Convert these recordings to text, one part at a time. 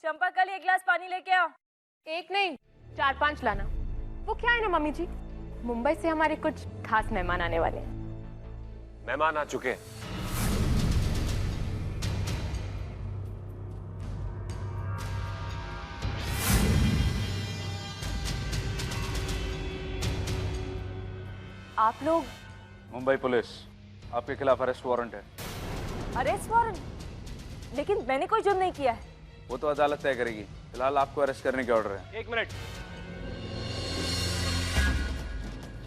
चंपा कल एक गिलास पानी लेके आओ। एक नहीं 4-5 लाना। वो क्या है ना मम्मी जी, मुंबई से हमारे कुछ खास मेहमान आने वाले हैं। मेहमान आ चुके हैं। आप लोग? मुंबई पुलिस, आपके खिलाफ अरेस्ट वारंट है। Arrest warrant? लेकिन मैंने कोई जुर्म नहीं किया है। वो तो अदालत तय करेगी। फिलहाल आपको अरेस्ट करने के ऑर्डर है। एक मिनट,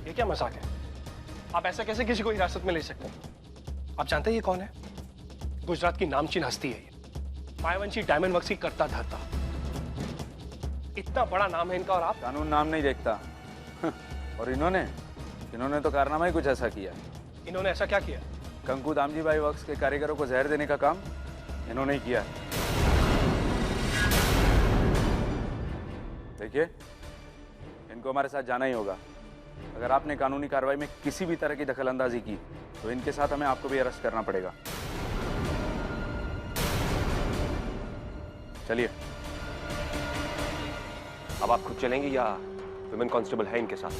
ये क्या मजाक है? आप ऐसा कैसे किसी को हिरासत में ले सकते हैं? आप जानते हैं ये कौन है? गुजरात की नामचीन हस्ती है ये, मायावंशी डायमंड वर्क्स की करता धरता। इतना बड़ा नाम है इनका और आप? कानून नाम नहीं देखता। और इन्होंने तो कारनामा ही कुछ ऐसा किया। इन्होंने ऐसा क्या किया? कंकु दामजी भाई वर्क्स के कारीगरों को जहर देने का काम इन्होंने ही किया। देखिए, इनको हमारे साथ जाना ही होगा। अगर आपने कानूनी कार्रवाई में किसी भी तरह की दखलंदाजी की तो इनके साथ हमें आपको भी अरेस्ट करना पड़ेगा। चलिए। अब आप खुद चलेंगे या विमेन कांस्टेबल है इनके साथ?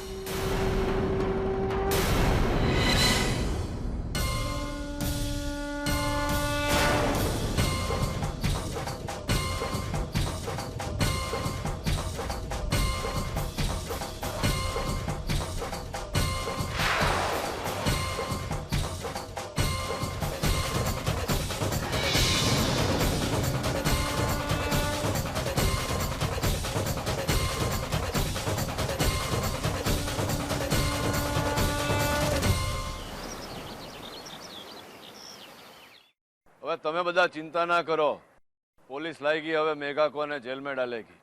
હવે તમે બધા ચિંતા ના કરો, પોલીસ લાગી હવે મેઘા કોને જેલ में डालेगी।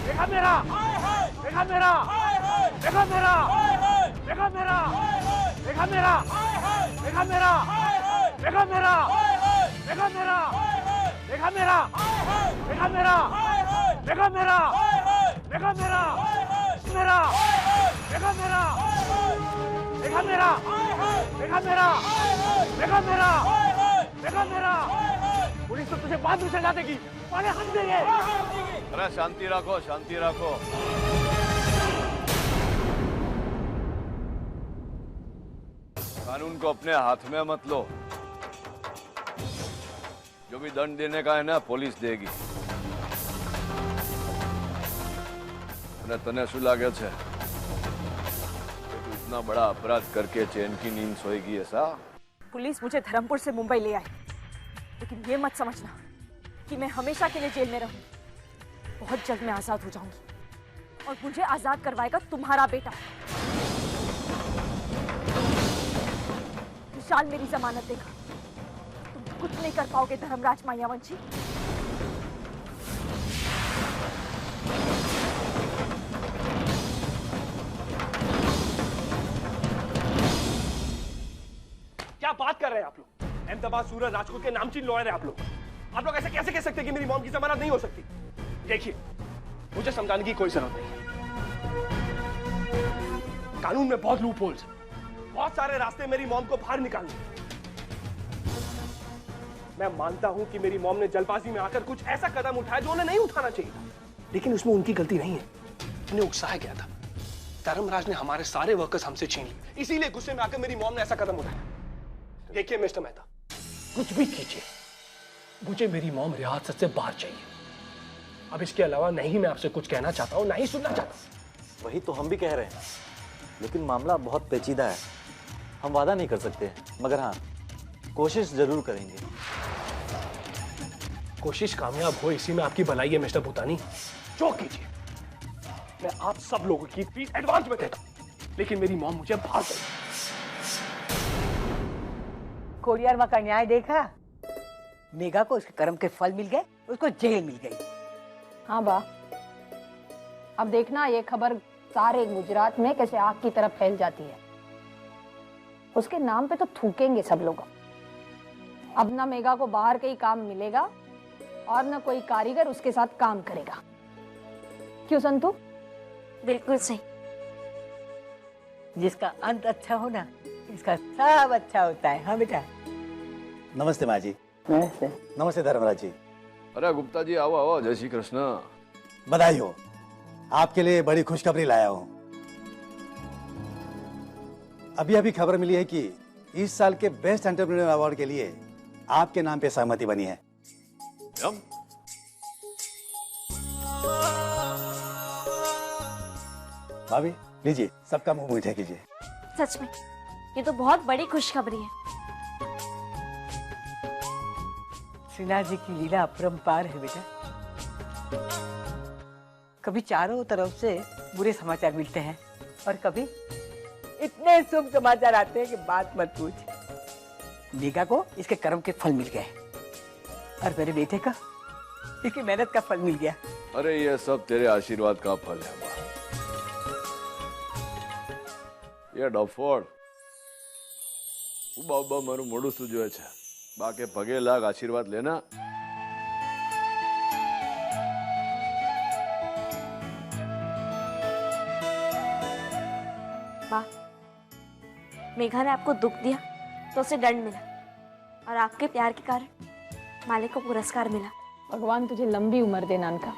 देखा मेरा, देखा मेरा, देखा मेरा, देखा मेरा, देखा मेरा, देखा मेरा, देखा मेरा, देखा मेरा, देखा मेरा, देखा मेरा, देखा मेरा, देखा मेरा, मेरा, देखा मेरा, देखा मेरा, देखा मेरा, देखा मेरा, देखा मेरा। पुलिस तो तुझे बाद में सजा देगी, पहले हम देंगे। अरे शांति रखो, शांति रखो। कानून को अपने हाथ में मत लो। जो भी दंड देने का है ना, पुलिस देगी। અને તને શું લાગે છે કે તું इतना बड़ा अपराध करके चैन की नींद सोई गई ऐसा? पुलिस मुझे धर्मपुर से मुंबई ले आई, लेकिन ये मत समझना कि मैं हमेशा के लिए जेल में रहूं। बहुत जल्द मैं आजाद हो जाऊंगी और मुझे आजाद करवाएगा तुम्हारा बेटा विशाल। मेरी जमानत देगा, तुम कुछ नहीं कर पाओगे धर्मराज मायावंशी। क्या बात कर रहे हैं आप लोग? अहमदाबाद, सूरत, राजकोट के नामचीन लॉयर हैं आप लोग। आप लोग ऐसे कैसे कह सकते हैं कि मेरी मॉम की जमानत नहीं हो सकती? देखिए, मुझे समझाने की कोई जरूरत नहीं है। कानून में बहुत लूप होल्स हैं, बहुत सारे रास्ते मेरी मॉम को बाहर निकालने। मैं मानता हूं कि मेरी मॉम ने जल्दबाजी में आकर कुछ ऐसा कदम उठाया जो उन्हें नहीं उठाना चाहिए, लेकिन उसमें उनकी गलती नहीं है। उन्हें उकसाया गया था। धर्मराज ने हमारे सारे वर्कर्स हमसे छीन लिए, इसीलिए गुस्से में आकर मेरी मॉम ने ऐसा कदम उठाया। देखिए मिस्टर मेहता, कुछ भी कीजिए, मुझे मेरी मॉम रियासत से बाहर चाहिए। अब इसके अलावा नहीं मैं आपसे कुछ कहना चाहता हूं, ना ही सुनना चाहता। वही तो हम भी कह रहे हैं, लेकिन मामला बहुत पेचीदा है। हम वादा नहीं कर सकते, मगर हाँ, कोशिश जरूर करेंगे। कोशिश कामयाब हो इसी में आपकी भलाई है मिस्टर भूतानी। जो कीजिए, मैं आप सब लोगों की फीस एडवांस में देता हूं, लेकिन मेरी मॉम मुझे बाहर चाहिए। कोरियर में का न्याय देखा? मेघा को उसके कर्म के फल मिल गए, उसको जेल मिल गई। हाँ बा, अब देखना ये खबर सारे गुजरात में कैसे आग की तरफ फैल जाती है। उसके नाम पे तो थूकेंगे सब लोग। अब ना मेघा को बाहर का ही काम मिलेगा और ना कोई कारीगर उसके साथ काम करेगा। क्यों संतू? बिल्कुल सही। जिसका अंत अच्छा हो ना, इसका सब अच्छा होता है। हाँ बेटा। नमस्ते माँ जी। नमस्ते। नमस्ते धर्मराज जी। अरे गुप्ता जी आओ आओ, जय श्री कृष्ण। बधाई हो, आपके लिए बड़ी खुशखबरी लाया हूँ। अभी अभी खबर मिली है कि इस साल के बेस्ट एंटरप्रेन्योर अवार्ड के लिए आपके नाम पे सहमति बनी है। भाभी लीजिए, सबका मुंह मीठा कीजिए। सच में ये तो बहुत बड़ी खुशखबरी है। श्रीनाथ जी की लीला अपरंपार है बेटा। कभी चारों तरफ से बुरे समाचार मिलते हैं और कभी इतने शुभ समाचार आते हैं कि बात मत पूछ। मेघा को इसके कर्म के फल मिल गए और मेरे बेटे का इसकी मेहनत का फल मिल गया। अरे ये सब तेरे आशीर्वाद का फल है। ये डॉफोर्ड उबा उबा मारू मोड़ू सूझवे छे, बाके पगे लाग आशीर्वाद लेना। वाह, मेघा ने आपको दुख दिया तो उसे दंड मिला और आपके प्यार के कारण मालिक को पुरस्कार मिला। भगवान तुझे लंबी उम्र दे नानका।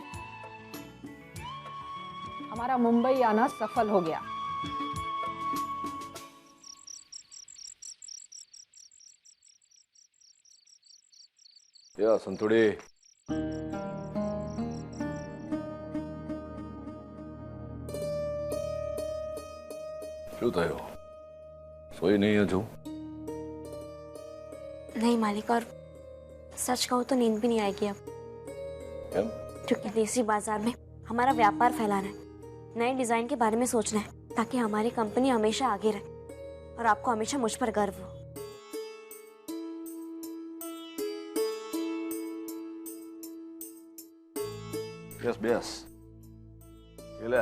हमारा मुंबई आना सफल हो गया। या संतुड़ी શું થયું? સોઈ नहीं હજુ? नहीं मालिक, और सच कहूँ तो नींद भी नहीं आएगी अब। કેમ? क्योंकि देसी बाजार में हमारा व्यापार फैलाना है, नए डिजाइन के बारे में सोचना है ताकि हमारी कंपनी हमेशा आगे रहे और आपको हमेशा मुझ पर गर्व हो। બેસ બેસ. ये ले.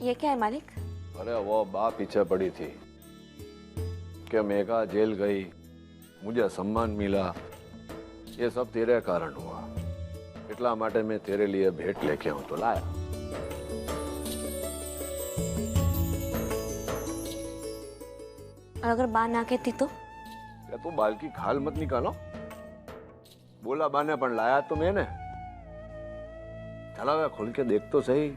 ये क्या है मालिक? अरे वो बाप पीछे पड़ी थी कि मेघा जेल गई, मुझे सम्मान मिला, ये सब तेरे कारण हुआ, इतला माटे मैं तेरे लिए भेंट लेके आऊं तो लाया। और अगर बा ना कहती तो? तू बाल की खाल मत निकालो, बोला बाने पण लाया तो मैंने। चला खोल के देख तो सही।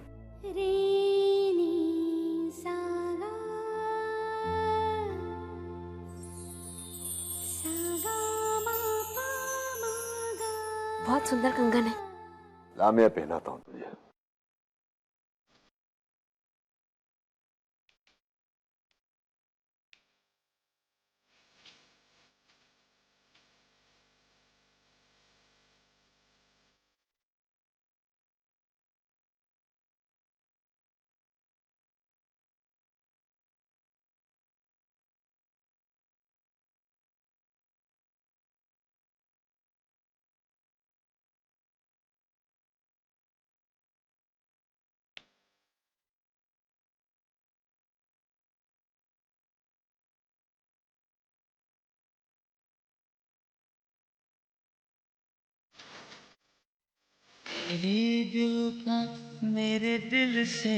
बहुत सुंदर कंगन है। ला मैं पहनाता हूँ तुझे। मेरे दिल से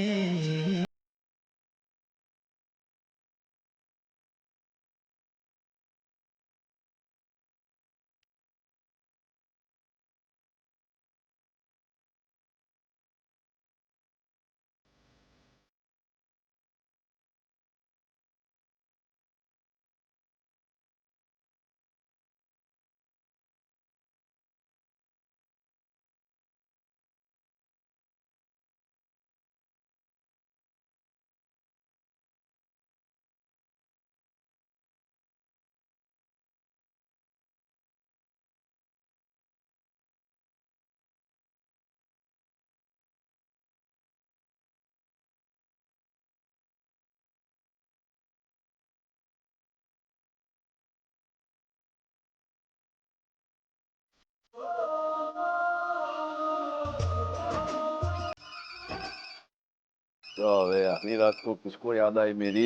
तो वे आखिरी रात को किसको याद आई मेरी?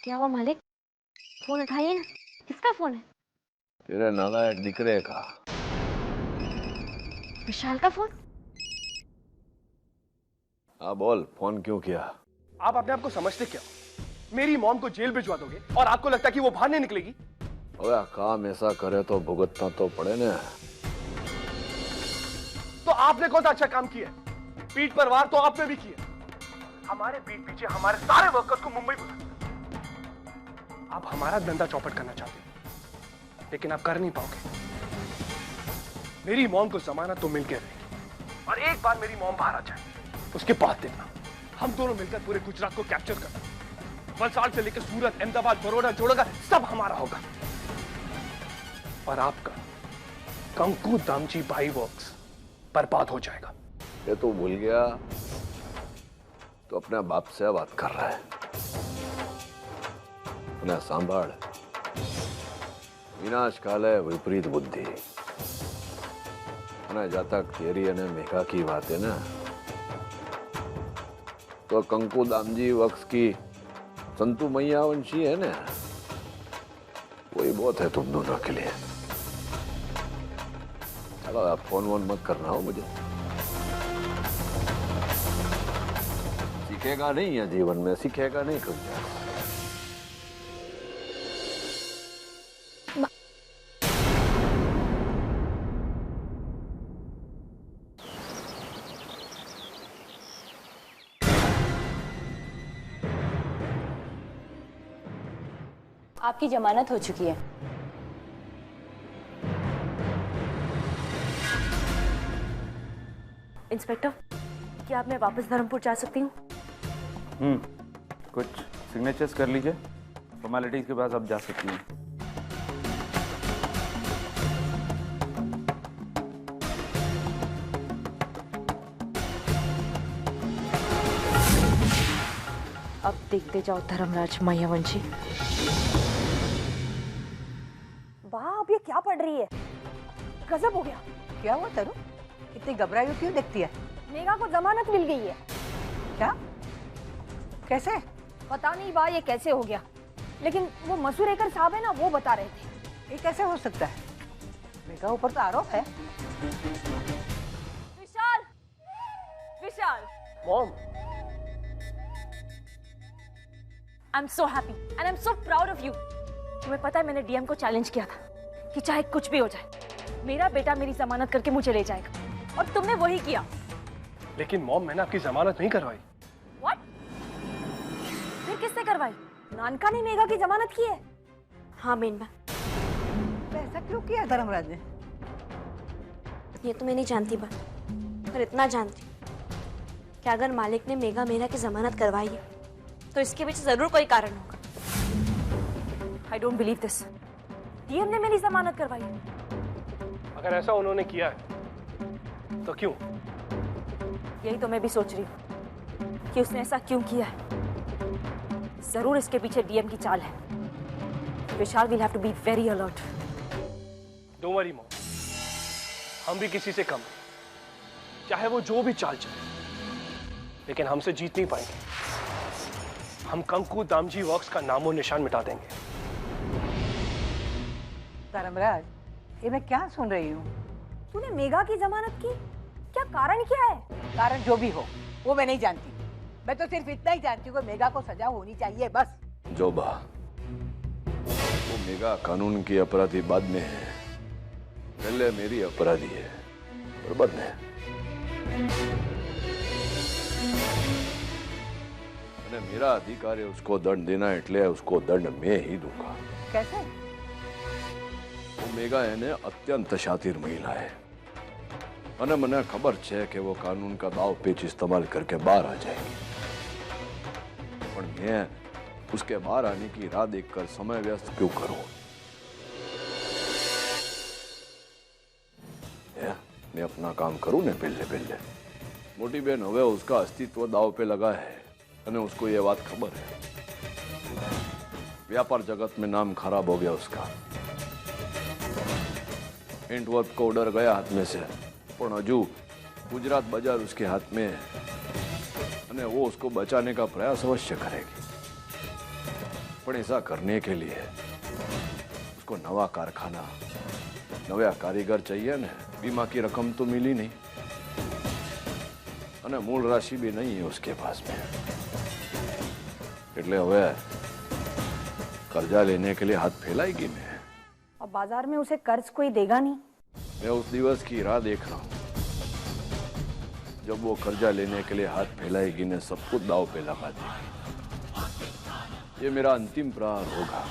क्या हुआ मालिक? फोन उठाइए ना। किसका फोन है? तेरे नालायक दिकरे का। विशाल का फोन? हाँ बोल, फोन क्यों किया? आप अपने आप को समझते क्या हो? मेरी मॉम को जेल भिजवा दोगे और आपको लगता है कि वो बाहर नहीं निकलेगी? अबे काम ऐसा करे तो भुगतना तो पड़े ना। तो आपने कौन सा अच्छा काम किया? पीठ पर वार तो आपने भी किया। हमारे पीठ पीछे हमारे सारे वर्कर्स को मुंबई बुला दिया। आप हमारा धंधा चौपट करना चाहते हो, लेकिन आप कर नहीं पाओगे। मेरी मॉम को जमानत तो मिल के रहेगी, और एक बार मेरी मॉम बाहर आ जाए, उसके बाद देखना हम दोनों मिलकर पूरे गुजरात को कैप्चर करना। वलसाड़ से लेकर सूरत, अहमदाबाद, बड़ौदा, जोड़गा सब हमारा होगा। और आपका कंकु दामजी भाई वर्क्स बर्बाद हो जाएगा। ये तो भूल गया, तो अपने बाप से बात कर रहा है। उन्हें सांभाल, विनाश काले विपरीत बुद्धि। उन्हें जब तक तेरी ने मेघा की बात है ना, तो कंकु दामजी वक्स की संतु मैया वंशी है ना, वही बहुत है तुम दोनों के लिए। चलो आप फोन वोन मत करना हो मुझे। सीखेगा नहीं है जीवन में, सीखेगा नहीं कुछ। आपकी जमानत हो चुकी है। इंस्पेक्टर, क्या मैं वापस धर्मपुर जा सकती हूँ? कुछ सिग्नेचर्स कर लीजिए, फॉर्मेलिटीज के बाद आप जा सकती हैं। अब देखते जाओ धर्मराज मायावंशी। वाह, अब ये क्या पढ़ रही है? गजब हो गया। क्या हुआ तरू, इतनी घबराई हुई क्यों दिखती है? मेघा को जमानत मिल गई है। क्या? कैसे? पता नहीं बा ये कैसे हो गया, लेकिन वो मसूरेकर साहब है ना, वो बता रहे थे। ये कैसे हो सकता है? मेघा ऊपर तो आरोप है। Vishal, Vishal, mom, I am so happy and I am so proud of you. तुम्हें पता है मैंने डीएम को चैलेंज किया था कि चाहे कुछ भी हो जाए, मेरा बेटा मेरी जमानत करके मुझे ले जाएगा, और तुमने वही किया। लेकिन मॉम, मैंने आपकी जमानत नहीं करवाई। व्हाट? फिर किसने करवाई? नानका ने मेघा की जमानत की है। हाँ मेनबा। तो ऐसा क्यों किया धर्मराज ने? ये तो मैं नहीं जानती बा, पर इतना जानती कि अगर मालिक ने मेघा मेरा की जमानत करवाई है तो इसके पीछे जरूर कोई कारण होगा। I don't believe this. DM ने मेरी जमानत करवाई। अगर ऐसा उन्होंने किया है तो क्यों? यही तो मैं भी सोच रही हूँ कि उसने ऐसा क्यों किया है। जरूर इसके पीछे डीएम की चाल है। Vishal will have to be very alert. Don't worry mom, हम भी किसी से कम नहीं। चाहे वो जो भी चाल चले, लेकिन हमसे जीत नहीं पाएंगे। हम कंकु दामजी वर्क्स का नामो निशान मिटा देंगे। धर्मराज, ये मैं क्या सुन रही हूँ? तूने मेघा की जमानत की, क्या कारण क्या है? कारण जो भी हो वो मैं नहीं जानती। मैं तो सिर्फ इतना ही जानती हूँ कि मेघा को सजा होनी चाहिए, बस। जोबा, वो मेघा कानून की अपराधी बाद में है, पहले मेरी अपराधी है, बराबर है। અને मेरा अधिकार है उसको दंड देना, એટલે उसको दंड मैं ही दूंगा। कैसे? वो मेघा એને અત્યંત શાતિર મહિલા है, અને મને ખબર છે કે वो कानून का दाव पेच इस्तेमाल करके बाहर आ जाएगी। पर मैं उसके बाहर आने की राह देखकर समय व्यस्त क्यों करूं? मैं अपना काम करूं ने पहले पहले। मोटी बहन હવે उसका अस्तित्व दाव पे लगा है, અને उसको ये बात खबर है। व्यापार जगत में नाम खराब हो गया उसका। एंटवर्प को ऑर्डर गया हाथ में से, पर हजू गुजरात बाजार उसके हाथ में है, અને वो उसको बचाने का प्रयास अवश्य करेगी। पर ऐसा करने के लिए उसको नवा कारखाना, नया कारीगर चाहिए ना। बीमा की रकम तो मिली नहीं, અને મૂળ રાશિ भी नहीं है उसके पास में। એટલે હવે कर्जा लेने के लिए हाथ फैलाएगी मैं। अब बाजार में उसे कर्ज कोई देगा नहीं। मैं उस दिवस की राह देख रहा हूँ जब वो कर्जा लेने के लिए हाथ फैलाएगी ने सब कुछ दाव पे लगा देगी। ये मेरा अंतिम प्रहार होगा।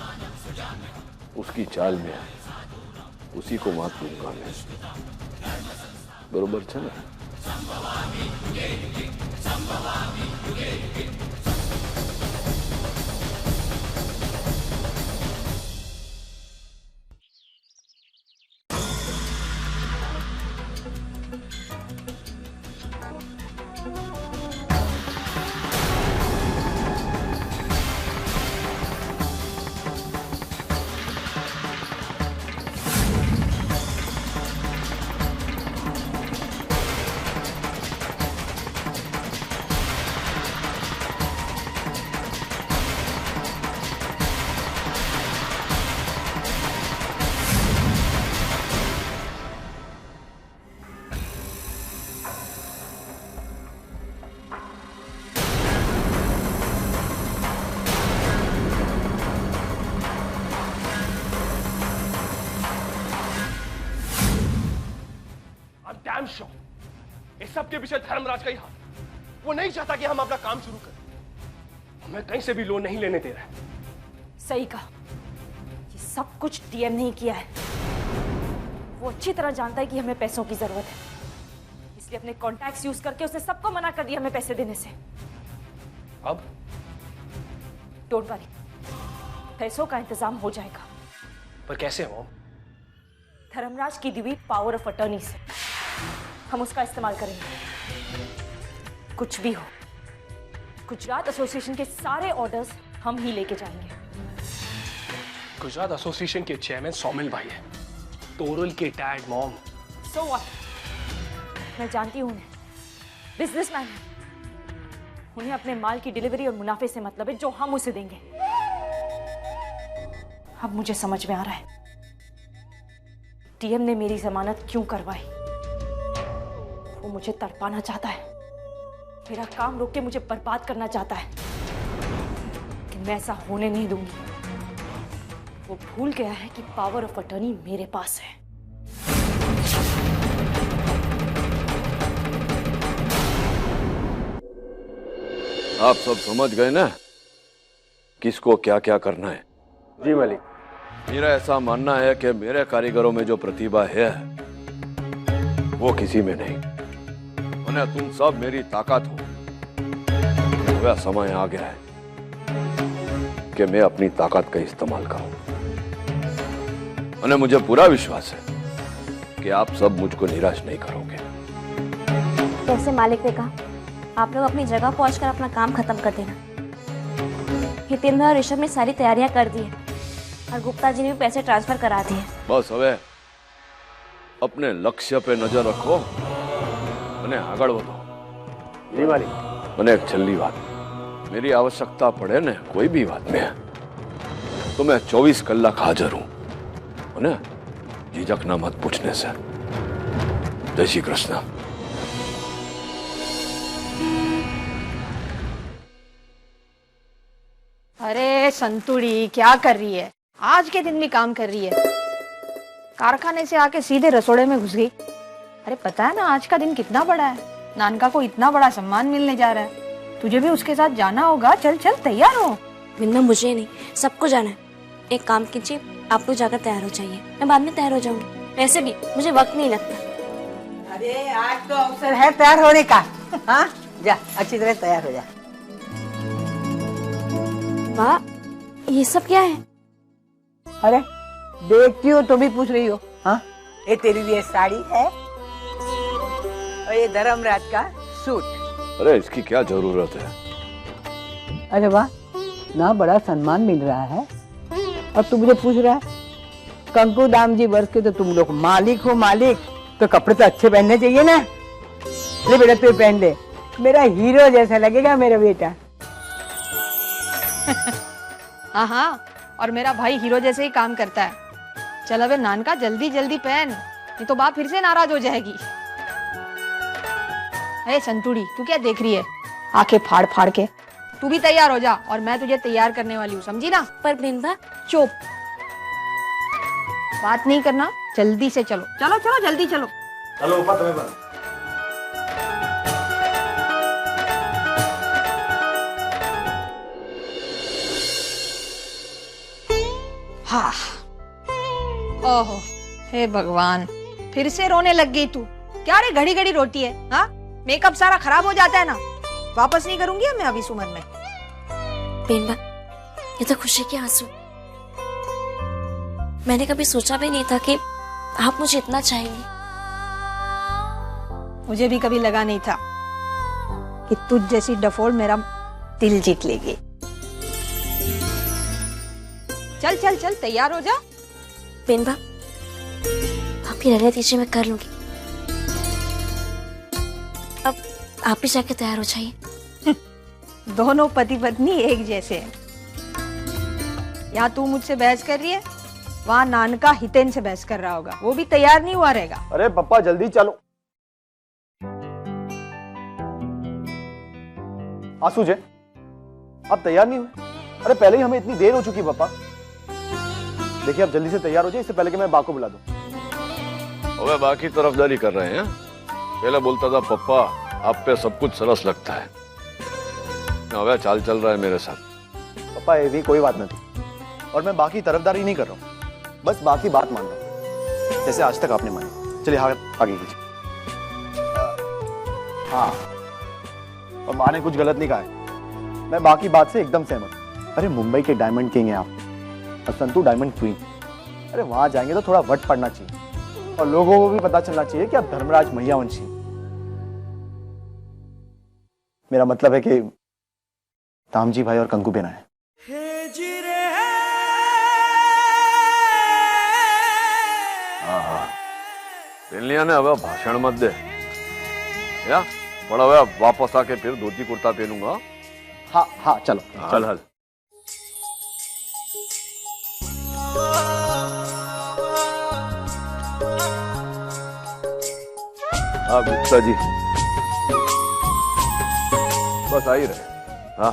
उसकी चाल में उसी को मात दूंगा मैं। बरोबर है ना? डैम श्योर इस सब के पीछे धर्मराज का ही हाथ। वो नहीं चाहता कि हम अपना काम शुरू करें। हमें कहीं से भी लोन नहीं लेने दे रहा है। सही कहा, ये सब कुछ डीएम ने ही किया है। वो अच्छी तरह जानता है कि हमें पैसों की जरूरत है, इसलिए अपने कॉन्टैक्ट्स यूज करके उसने सबको मना कर दिया हमें पैसे देने से। अब डोंट वरी, पैसों का इंतजाम हो जाएगा। पर कैसे हो? धर्मराज की दी हुई पावर ऑफ अटर्नी से हम उसका इस्तेमाल करेंगे। कुछ भी हो, गुजरात एसोसिएशन के सारे ऑर्डर्स हम ही लेके जाएंगे। गुजरात एसोसिएशन के चेयरमैन सौमिल भाई है, तोरल के डैड मॉम। So what? मैं जानती हूँ उन्हें, बिजनेसमैन है। उन्हें अपने माल की डिलीवरी और मुनाफे से मतलब है, जो हम उसे देंगे। अब मुझे समझ में आ रहा है डीएम ने मेरी जमानत क्यों करवाई। वो मुझे तड़पाना चाहता है, मेरा काम रोक के मुझे बर्बाद करना चाहता है, लेकिन मैं ऐसा होने नहीं दूंगी। वो भूल गया है कि पावर ऑफ अटर्नी मेरे पास है। आप सब समझ गए ना किसको क्या क्या करना है? जी मालिक। मेरा ऐसा मानना है कि मेरे कारीगरों में जो प्रतिभा है वो किसी में नहीं। और तुम सब मेरी ताकत हो। वह समय आ गया है कि मैं अपनी ताकत का इस्तेमाल करूं। और मुझे पूरा विश्वास है कि आप सब मुझको निराश नहीं करोगे। जैसे मालिक ने कहा, आप लोग अपनी जगह पहुंचकर अपना काम खत्म कर देना। हितेंद्र और ऋषभ ने सारी तैयारियां कर दी है और गुप्ता जी ने भी पैसे ट्रांसफर करा दिए। बस हवे अपने लक्ष्य पे नजर रखो અને આગળ વધો। जी मालिक। અને एक छल्ली बात, मेरी आवश्यकता पड़े ने कोई भी बात में तो मैं 24 कलाक हाजिर हूं। અને झिझकना मत पूछने से। जय श्री कृष्ण। अरे संतुड़ी, क्या कर रही है? आज के दिन भी काम कर रही है। कारखाने से आके सीधे रसोड़े में घुस गई। अरे पता है ना आज का दिन कितना बड़ा है? नानका को इतना बड़ा सम्मान मिलने जा रहा है। तुझे भी उसके साथ जाना होगा। चल चल तैयार हो। विंदा, मुझे नहीं, सबको जाना है। एक काम कीजिए, आप लोग जाकर तैयार हो जाइए, मैं बाद में तैयार हो जाऊंगी। वैसे भी मुझे वक्त नहीं लगता। अरे आज तो अवसर है तैयार होने का। हाँ जा, अच्छी तरह तैयार हो जा। वाह, ये सब क्या है? अरे देखती हो तो भी पूछ रही हो? हाँ, ये तेरे लिए साड़ी है और ये धर्मराज का सूट। अरे इसकी क्या जरूरत है? अरे वाह, ना बड़ा सम्मान मिल रहा है और तू मुझे पूछ रहा है? कंकु दाम जी वर्ष के तो तुम लोग मालिक हो मालिक, तो कपड़े तो अच्छे पहनने चाहिए ना। ले बेटा तू पहन ले, मेरा हीरो जैसा लगेगा मेरा बेटा। हाँ हाँ, और मेरा भाई हीरो जैसे ही काम करता है। चल अबे नानका, जल्दी जल्दी पहन, नहीं तो बाप फिर से नाराज हो जाएगी। अरे संतुड़ी, तू क्या देख रही है आंखें फाड़ फाड़ के? तू भी तैयार हो जा और मैं तुझे तैयार करने वाली हूँ, समझी ना? पर बिंदा, चुप, बात नहीं करना, जल्दी से चलो चलो चलो जल्दी चलो। हेलो पापा, तुम्हें बता। हाँ, ओहो, हे भगवान, फिर से रोने लग गई तू। क्या रे घड़ी घड़ी रोती है? हाँ, मेकअप सारा खराब हो जाता है ना। वापस नहीं करूंगी मैं अभी इस उम्र में। बिंदा, ये तो खुशी के आंसू। मैंने कभी सोचा भी नहीं था कि आप मुझे इतना चाहेंगी। मुझे भी कभी लगा नहीं था कि तुझ जैसी डफोड़ मेरा दिल जीत लेगी। चल चल चल, तैयार हो जा। बिंदा, आप ही रहने दीजिए, मैं कर लूंगी। अब आप भी जाके तैयार हो जाइए। दोनों पति पत्नी एक जैसे हैं। यहाँ तू मुझसे बहस कर रही है, वहाँ नानका हितेन से बहस कर रहा होगा, वो भी तैयार नहीं हुआ रहेगा। अरे पप्पा जल्दी चलो। आंसू जे, आप तैयार नहीं हुए? अरे पहले ही हमें इतनी देर हो चुकी है पापा। देखिए आप जल्दी से तैयार हो जाए, इससे पहले कि मैं बा को बुला दूं। अबे बाकी तरफदारी कर रहे हैं। पहले बोलता था पप्पा आप पे सब कुछ सरस लगता है, अबे चाल चल रहा है मेरे साथ। पापा ये भी कोई बात नहीं, और मैं बाकी तरफदारी नहीं कर रहा हूँ, बस बाकी बात मान रहा हूँ, जैसे आज तक आपने मानी। चलिए आगे कीजिए। हाँ, और माँ ने कुछ गलत नहीं कहा है, मैं बाकी बात से एकदम सहमत। अरे मुंबई के डायमंड किंग हैं आप, और संतू डायमंड क्वीन। अरे वहां जाएंगे तो थोड़ा वट पड़ना चाहिए, और लोगों को भी पता चलना चाहिए कि आप धर्मराज मैयावंशी। मेरा मतलब है कि तामजी भाई और कंकु बेना है। पिल्लिया ने अब भाषण मत दे या बड़ा हुआ, वापस आके फिर धोती कुर्ता पहनूंगा। हाँ हाँ चलो चल हल। हाँ गुप्ता जी, बस आ ही रहे। हाँ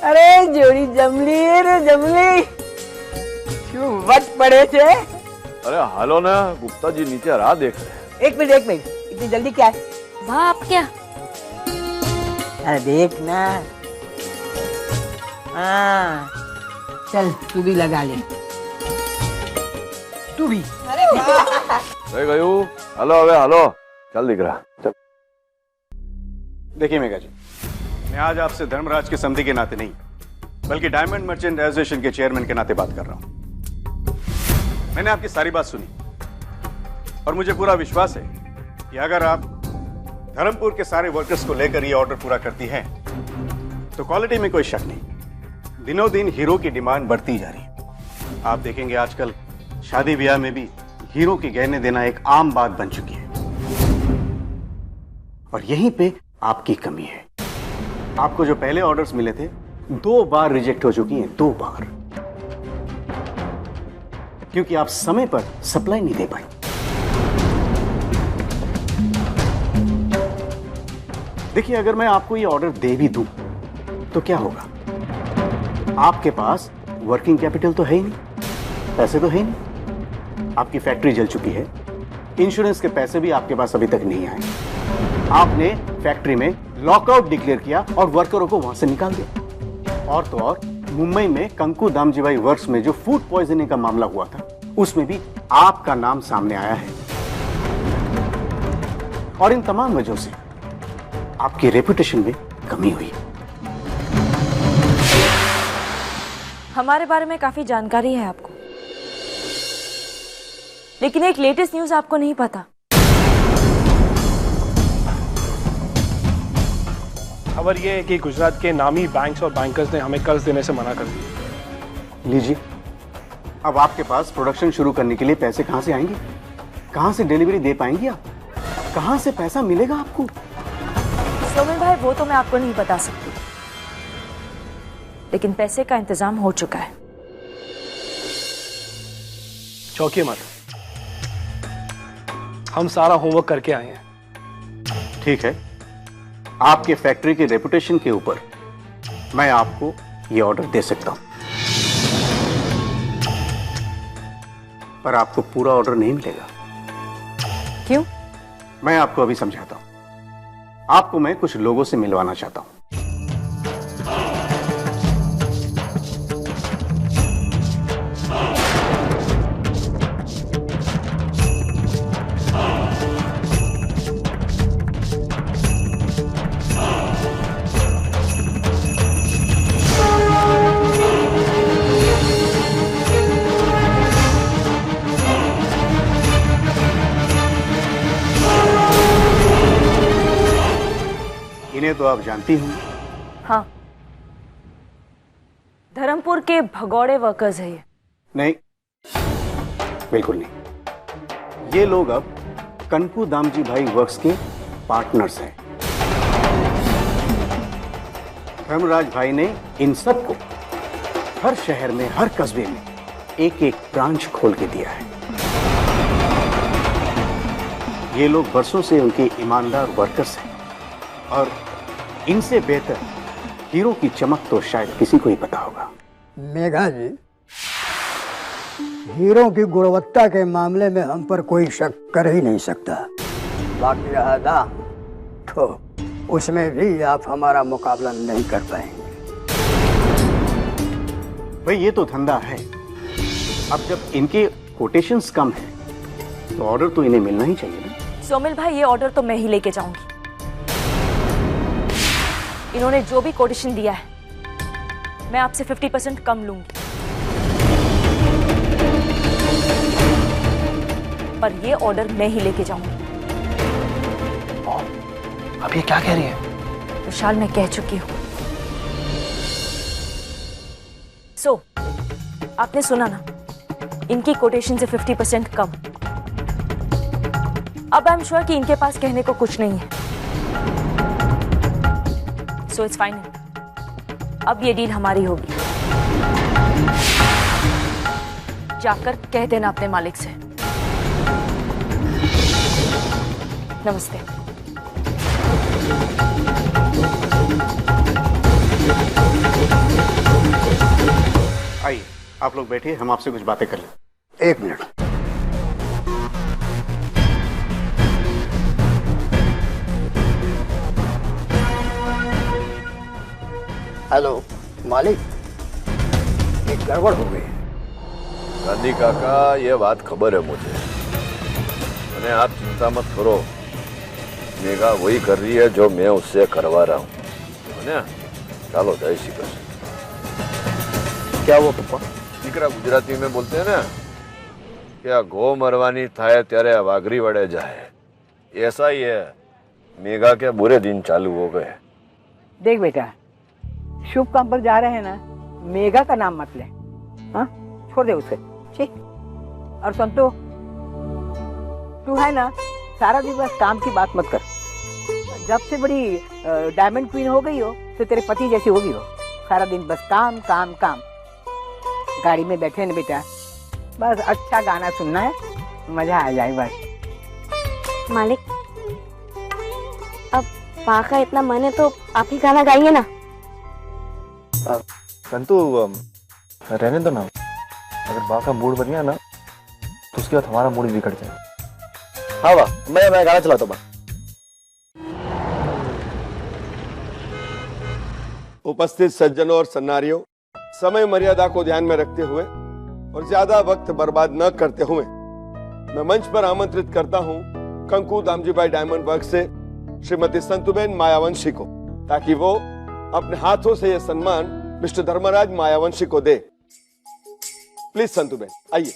अरे जोड़ी जमली रे जमली, क्यों वट पड़े थे? अरे हालो ना, गुप्ता जी नीचे राह देख रहे हैं। एक मिनट, इतनी जल्दी क्या है? वाह, आप क्या? अरे देख ना। हाँ चल तू भी लगा ले, तू भी। अरे गयू, हेलो अबे हेलो, चल दिख रहा चल। देखिए मेघा जी, मैं आज आपसे धर्मराज के समधी के नाते नहीं, बल्कि डायमंड मर्चेंट एसोसिएशन के चेयरमैन के नाते बात कर रहा हूं। मैंने आपकी सारी बात सुनी, और मुझे पूरा विश्वास है कि अगर आप धर्मपुर के सारे वर्कर्स को लेकर ये ऑर्डर पूरा करती हैं, तो क्वालिटी में कोई शक नहीं, दिनों दिन हीरो की डिमांड बढ़ती जा रही है। आप देखेंगे आजकल शादी ब्याह में भी हीरो के गहने देना एक आम बात बन चुकी है, और यहीं पे आपकी कमी है। आपको जो पहले ऑर्डर्स मिले थे 2 बार रिजेक्ट हो चुकी हैं, 2 बार, क्योंकि आप समय पर सप्लाई नहीं दे पाई। देखिए अगर मैं आपको ये ऑर्डर दे भी दूं तो क्या होगा? आपके पास वर्किंग कैपिटल तो है ही नहीं, पैसे तो है ही नहीं, आपकी फैक्ट्री जल चुकी है, इंश्योरेंस के पैसे भी आपके पास अभी तक नहीं आए, आपने फैक्ट्री में लॉकआउट डिक्लेयर किया और वर्करों को वहां से निकाल दिया, और तो और मुंबई में कंकु दामजीभाई वर्क्स में जो फूड पॉइजनिंग का मामला हुआ था उसमें भी आपका नाम सामने आया है, और इन तमाम वजहों से आपकी रेपुटेशन में कमी हुई। हमारे बारे में काफी जानकारी है आपको, लेकिन एक लेटेस्ट न्यूज आपको नहीं पता। खबर यह है कि गुजरात के नामी बैंक्स और बैंकर्स ने हमें कर्ज देने से मना कर दिया। लीजिए, अब आपके पास प्रोडक्शन शुरू करने के लिए पैसे कहां से आएंगे? कहां से डिलीवरी दे पाएंगे आप? कहां से पैसा मिलेगा आपको? सोमेन भाई, वो तो मैं आपको नहीं बता सकती, लेकिन पैसे का इंतजाम हो चुका है। चौंकिए मत, हम सारा होमवर्क करके आए हैं। ठीक है, आपके फैक्ट्री की रेपुटेशन के ऊपर मैं आपको ये ऑर्डर दे सकता हूं, पर आपको पूरा ऑर्डर नहीं मिलेगा। क्यों? मैं आपको अभी समझाता हूं। आपको मैं कुछ लोगों से मिलवाना चाहता हूं। इन्हें तो आप जानती होंगी। हाँ, धर्मपुर के भगौड़े वर्कर्स है ये। नहीं, बिल्कुल नहीं। ये लोग अब कनकू दामजी भाई वर्क्स के पार्टनर्स हैं। धर्मराज भाई ने इन सबको हर शहर में, हर कस्बे में एक एक ब्रांच खोल के दिया है। ये लोग बरसों से उनके ईमानदार वर्कर्स हैं और इनसे बेहतर हीरो की चमक तो शायद किसी को ही पता होगा। मेघा जी, हीरो की गुणवत्ता के मामले में हम पर कोई शक कर ही नहीं सकता। बाकी रहा दाम, तो उसमें भी आप हमारा मुकाबला नहीं कर पाएंगे। भाई ये तो धंधा है। अब जब इनके कोटेशंस कम हैं, तो ऑर्डर तो इन्हें मिलना ही चाहिए ना। सोमिल भाई, ये ऑर्डर तो मैं ही लेके जाऊंगी। इन्होंने जो भी कोटेशन दिया है, मैं आपसे 50% कम लूंगी, पर ये ऑर्डर मैं ही लेके जाऊंगी। अब ये क्या कह रही है? विशाल, मैं कह चुकी हूं। सो, आपने सुना ना, इनकी कोटेशन से 50% कम। अब आई एम श्योर कि इनके पास कहने को कुछ नहीं है। So it's final. अब ये डील हमारी होगी। जाकर कह देना अपने मालिक से। नमस्ते। आइए, आप लोग बैठिए, हम आपसे कुछ बातें कर लें। एक मिनट। हेलो मालिक, एक गड़बड़ हो गई। गांधी काका, ये बात खबर है मुझे, मैंने आप चिंता मत करो। मेघा वही कर रही है जो मैं उससे करवा रहा हूँ, है ना? चलो जय श्री कृष्ण। क्या हुआ पप्पा? દીકરા ગુજરાતી में बोलते हैं ना कि आ गो मरवानी थाय त्यारे वाघरी वड़े जाए। ऐसा ही है, मेघा के बुरे दिन चालू हो गए। देख बेटा, शुभ काम पर जा रहे हैं ना, मेघा का नाम मत ले। हाँ, छोड़ दे उसे। ठीक। और संतो, तू है ना, सारा दिन बस काम की बात मत कर। जब से बड़ी डायमंड क्वीन हो गई हो, तो तेरे पति जैसी होगी हो। सारा दिन बस काम काम काम। गाड़ी में बैठे ना बेटा, बस अच्छा गाना सुनना है, मजा आ जाए बस। मालिक, अब माँ का इतना मन है तो आप ही गाना गाइए ना। संतु, रहने दो ना। अगर बा का मूड बन गया ना, तो उसके बाद हमारा मूड बिगड़ जाए। हाँ वाह, मैं गाना चलाता हूँ। उपस्थित सज्जनों और सन्नारियों, समय मर्यादा को ध्यान में रखते हुए और ज्यादा वक्त बर्बाद न करते हुए मैं मंच पर आमंत्रित करता हूं कंकू दामजी भाई डायमंड वर्क से श्रीमती संतुबेन मायावंशी को, ताकि वो अपने हाथों से यह सम्मान मिस्टर धर्मराज मायावंशी को दे। प्लीज संतुबेन, आइए।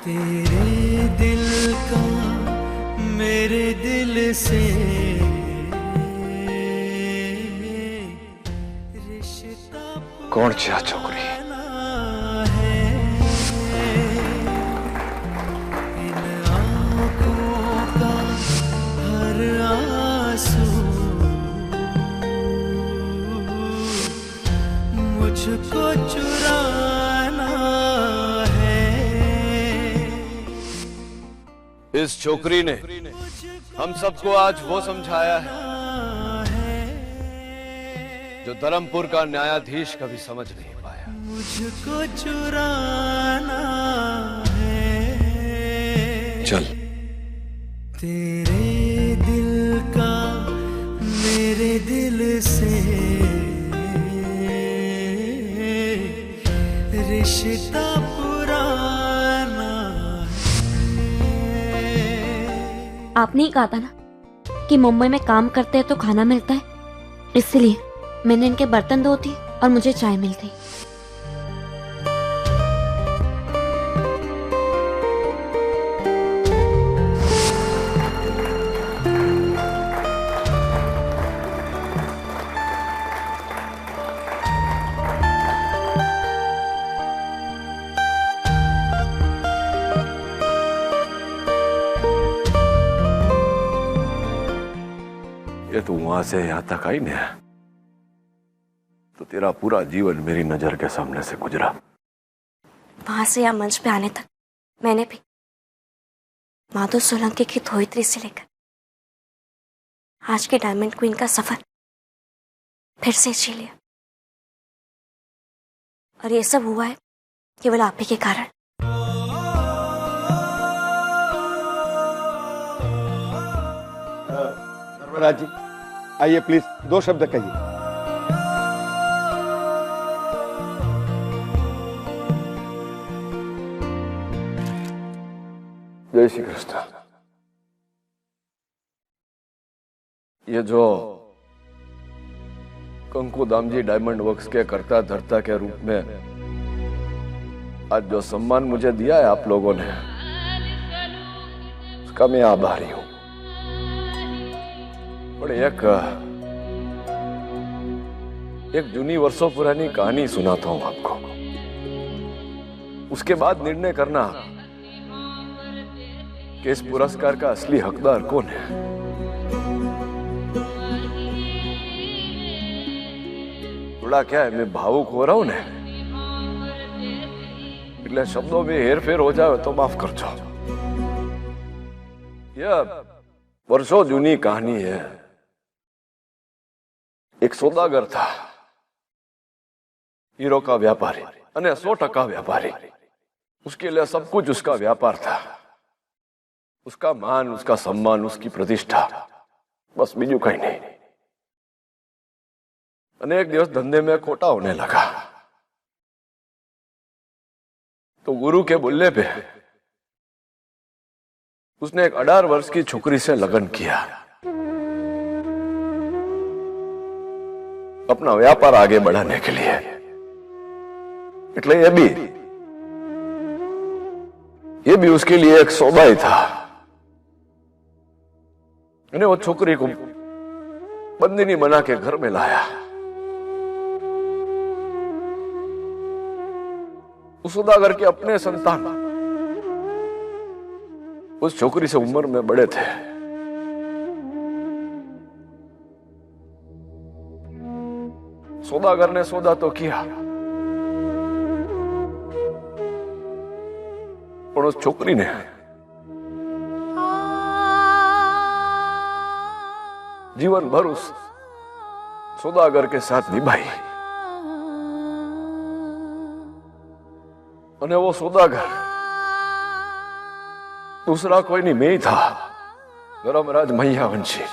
तेरे दिल का मेरे दिल કોણ છે આ છોકરી? मुझको चुराना है। इस छोकरी ने हम सबको आज वो समझाया है जो धर्मपुर का न्यायाधीश कभी समझ नहीं पाया। मुझको चुराना है। चल। तेरे दिल का मेरे दिल से रिश्ता पुराना है। आपने ही कहा था ना कि मुंबई में काम करते हैं तो खाना मिलता है, इसलिए मैंने इनके बर्तन धोती और मुझे चाय मिलती। ये तू वहां से यहां तक आई ना तो तेरा पूरा जीवन मेरी नजर के सामने से गुजरा। वहां से यहाँ मंच पे आने तक मैंने भी माधव सोलंकी की धोइत्री से लेकर आज के डायमंड क्वीन का सफर फिर से जी लिया, और ये सब हुआ है केवल आप ही के कारण। धर्मराज जी आइए प्लीज, 2 शब्द कहिए। जय श्री कृष्ण। ये जो कंकु दामजी डायमंड वर्क्स के कर्ता धर्ता के रूप में आज जो सम्मान मुझे दिया है आप लोगों ने, उसका मैं आभारी हूं। पर एक जूनी वर्षों पुरानी कहानी सुनाता हूं आपको, उसके बाद निर्णय करना कि इस पुरस्कार का असली हकदार कौन है। थोड़ा क्या है, मैं भावुक हो रहा हूं ना, એટલે શબ્દો में हेरफेर हो जाए तो माफ कर दो। यह वर्षों जूनी कहानी है। एक सौदागर था, हीरो का व्यापारी, 100% व्यापारी। उसके लिए सब कुछ उसका व्यापार था, उसका मान, उसका सम्मान, उसकी प्रतिष्ठा, बस बीजू कहीं नहीं। अनेक दिवस धंधे में खोटा होने लगा तो गुरु के बोलने पे उसने एक 18 वर्ष की छोकरी से लगन किया, अपना व्यापार आगे बढ़ाने के लिए। એટલે ये भी उसके लिए एक सौदा ही था। मैंने वो छोकरी को बंदिनी बना के घर में लाया। उस सौदागर के अपने संतान उस छोकरी से उम्र में बड़े थे। सौदागर ने सौदा तो किया, पर उस छोकरी ने जीवन भर उस सौदागर के साथ निभाई। અને वो सौदागर दूसरा कोई नहीं, मैं ही था, धर्मराज मैयावंशी।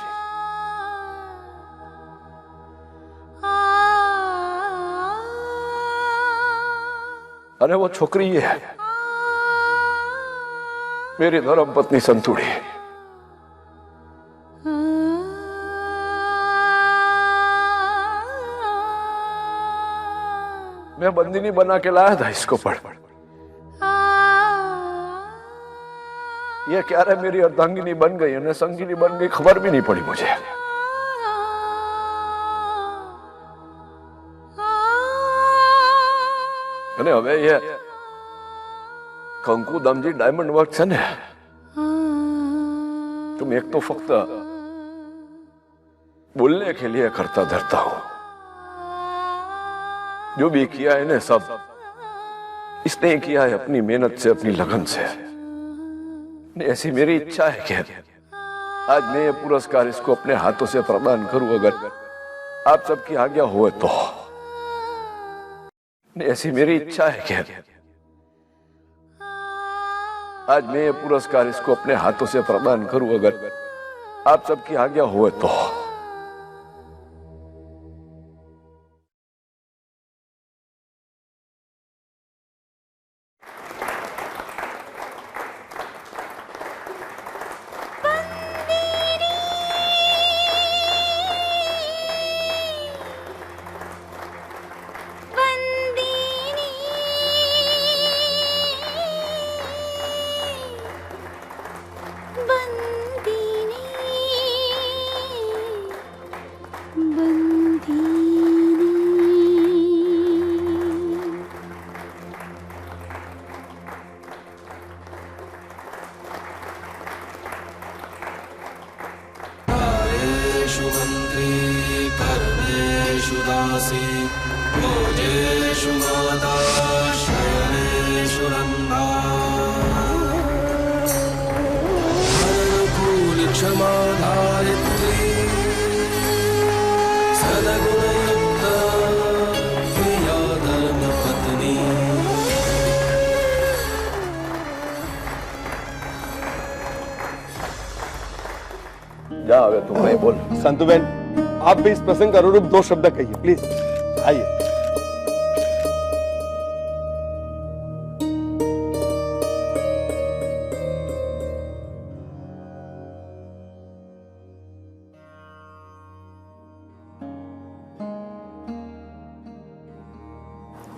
अरे वो छोकरी ये है मेरी धर्म पत्नी संतुड़ी। मैं बंदिनी बना के लाया था इसको पढ़। ये क्या रे मेरी अर्धांगिनी बन गई और संगिनी बन गई, खबर भी नहीं पड़ी मुझे। અને હવે એ કંકુ દામજી ડાયમંડ વર્ક છે ને, तुम एक तो फक्त बोलने के लिए करता धरता हो, जो भी किया है ना सब इसने किया है अपनी मेहनत से, अपनी लगन से। ऐसी मेरी इच्छा है कि आज मैं ये पुरस्कार इसको अपने हाथों से प्रदान करूं, अगर आप सबकी आज्ञा हो तो। ऐसी मेरी इच्छा है कि आज मैं ये पुरस्कार इसको अपने हाथों से प्रदान करूं, अगर आप सबकी आज्ञा हो तो। जा आवे तुम नहीं बोल। संतुबेन, आप भी इस प्रसंग का अनुरूप 2 शब्द कहिए प्लीज। आइए।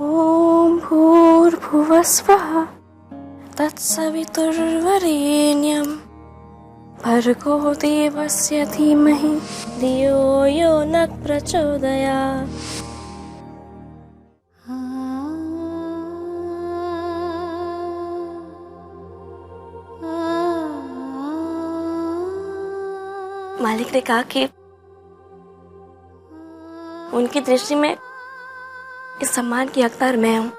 ओम भूर्भुवस्वः तत्सवितुर्वरेण्यं भर्गो देवस्य धीमहि धियो यो नः प्रचोदयात्। मालिक ने कहा कि उनकी दृष्टि में इस सम्मान की हकदार मैं हूं,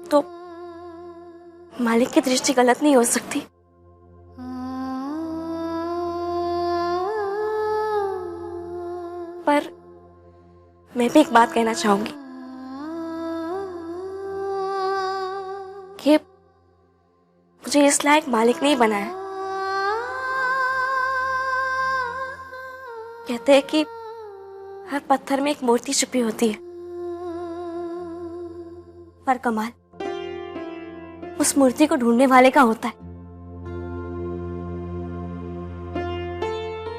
तो मालिक की दृष्टि गलत नहीं हो सकती। पर मैं भी एक बात कहना चाहूंगी कि मुझे इस लायक मालिक नहीं बनाया। कहते हैं कि हर पत्थर में एक मूर्ति छुपी होती है, पर कमाल उस मूर्ति को ढूंढने वाले का होता है।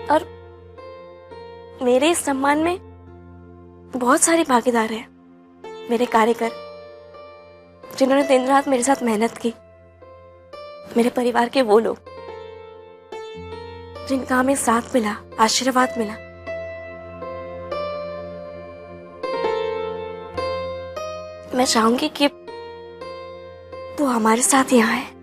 और मेरे इस सम्मान में बहुत सारे भागीदार हैं। मेरे कारीगर जिन्होंने दिन रात मेरे साथ मेहनत की, मेरे परिवार के वो लोग जिनका हमें साथ मिला, आशीर्वाद मिला। मैं चाहूंगी कि वो हमारे साथ यहाँ है।